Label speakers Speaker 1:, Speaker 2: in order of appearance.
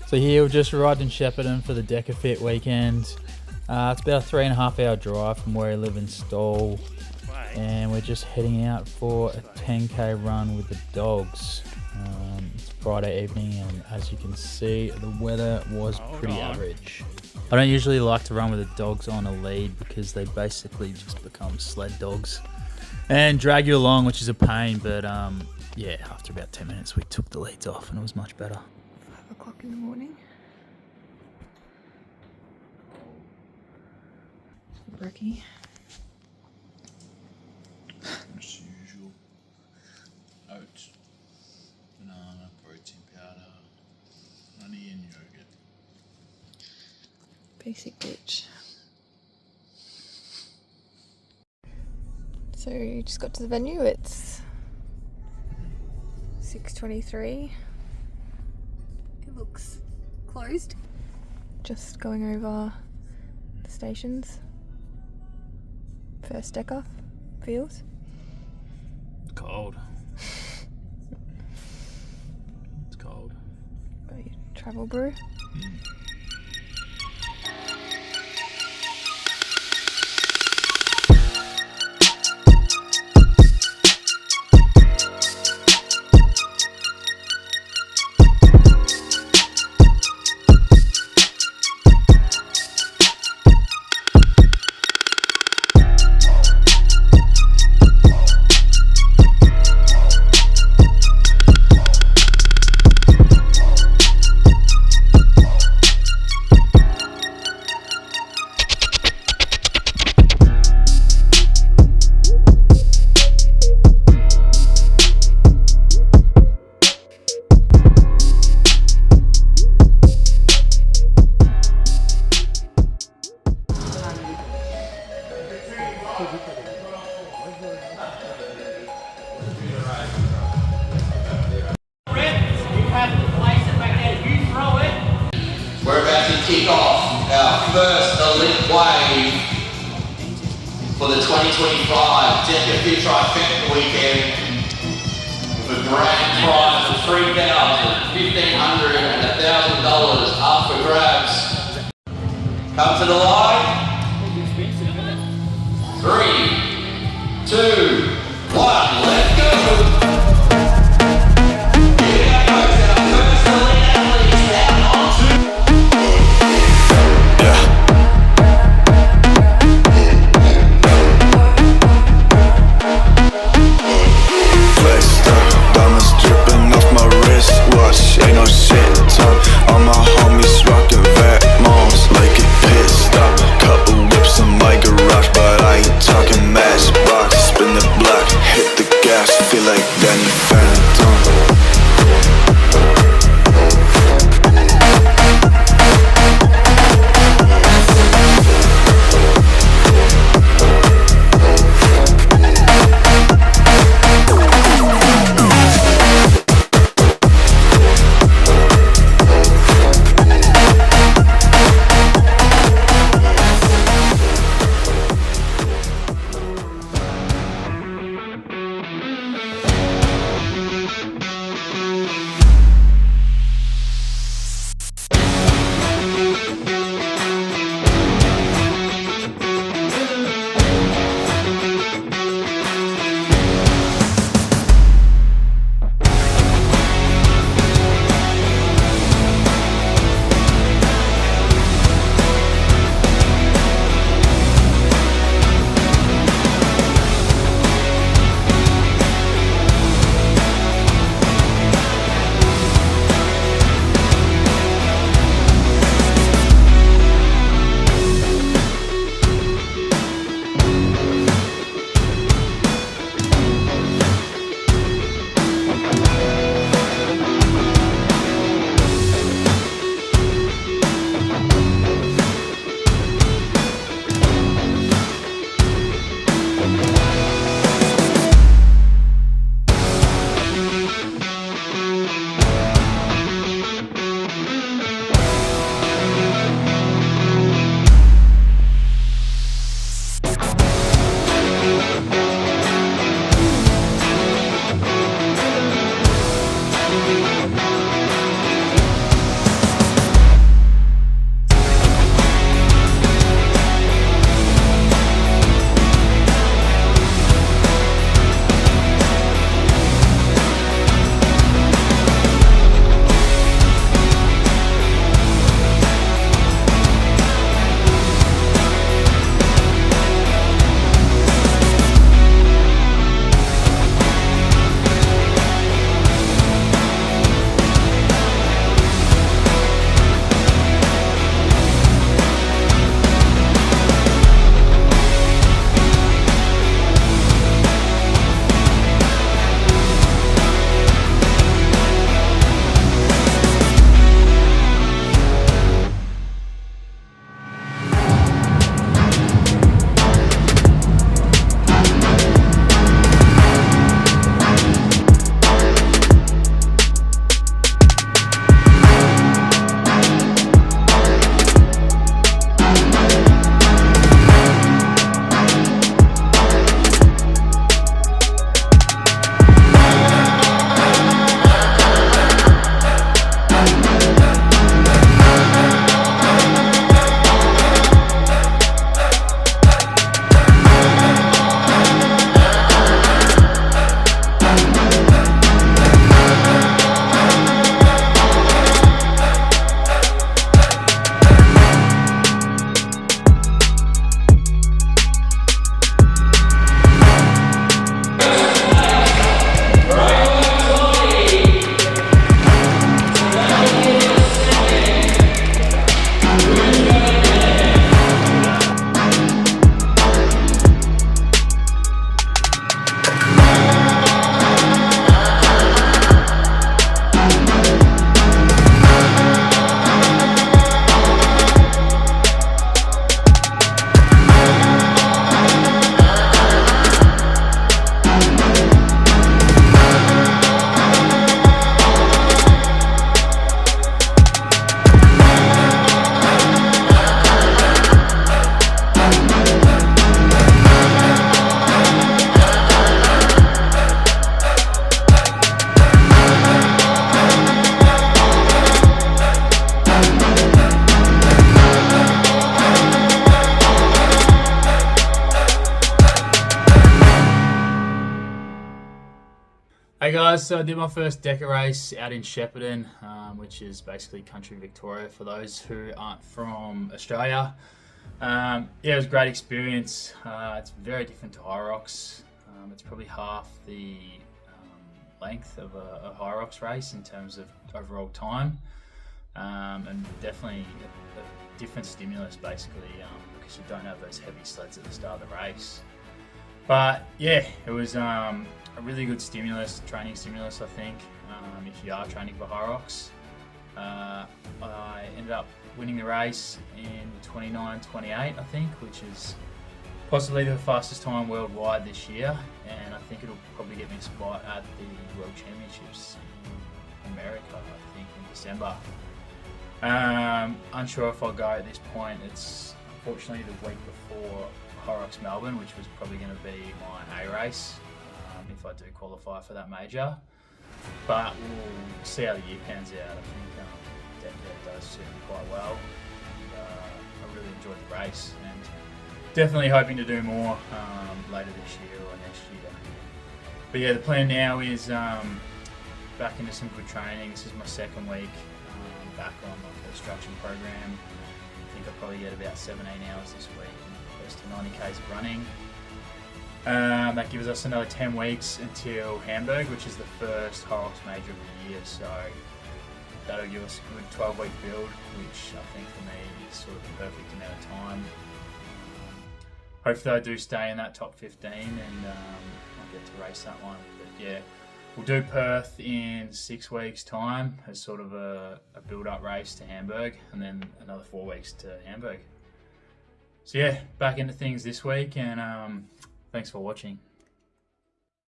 Speaker 1: So here we've just arrived in Shepparton for the Deca Fit weekend. It's about a 3.5 hour drive from where I live in Stoll, and we're just heading out for a 10k run with the dogs. It's Friday evening, and as you can see, the weather was pretty average. I don't usually like to run with the dogs on a lead because they basically just become sled dogs and drag you along, which is a pain, but yeah, after about 10 minutes we took the leads off and it was much better.
Speaker 2: 5 o'clock in the morning. Brekkie.
Speaker 3: As usual. Oats, banana, protein powder, honey and yogurt.
Speaker 2: Basic bitch. So you just got to the venue. It's 6:23. It looks closed. Just going over the stations. First Deca feels.
Speaker 1: Cold. It's cold.
Speaker 2: Got your travel brew.
Speaker 4: We're about to kick off our first elite wave for the 2025 Deca Fit Trifecta weekend with a grand prize of $3,000, $1,500 and $1,000 up for grabs. Come to the line. 3, 2, 1, let's go!
Speaker 5: Ain't no shit talk. All my homies rockin' vat moms, like it pissed up.
Speaker 1: Hey guys, so I did my first Deca race out in Shepparton, which is basically country Victoria for those who aren't from Australia. Yeah, it was a great experience. It's very different to High Rocks. It's probably half the length of a High Rocks race in terms of overall time, and definitely a different stimulus basically, because you don't have those heavy sleds at the start of the race. But yeah, it was a really good stimulus, training stimulus, I think, if you are training for High Rocks. I ended up winning the race in 29:28, I think, which is possibly the fastest time worldwide this year, and I think it'll probably get me a spot at the World Championships in America, I think, in December. Unsure if I'll go at this point. It's unfortunately the week before High Rocks Melbourne, which was probably going to be my A race if I do qualify for that major. But we'll see how the year pans out. I think Deca does suit me quite well. And, I really enjoyed the race, and definitely hoping to do more later this year or next year. But yeah, the plan now is back into some good training. This is my second week back on like the instruction program. I think I'll probably get about 17 hours this week, close to 90 k's of running. That gives us another 10 weeks until Hamburg, which is the first High Rocks major of the year. So that'll give us a good 12-week build, which I think for me is sort of the perfect amount of time. Hopefully I do stay in that top 15 and I'll get to race that one. But yeah, we'll do Perth in 6 weeks' time as sort of a build-up race to Hamburg, and then another 4 weeks to Hamburg. So yeah, back into things this week, and thanks for watching.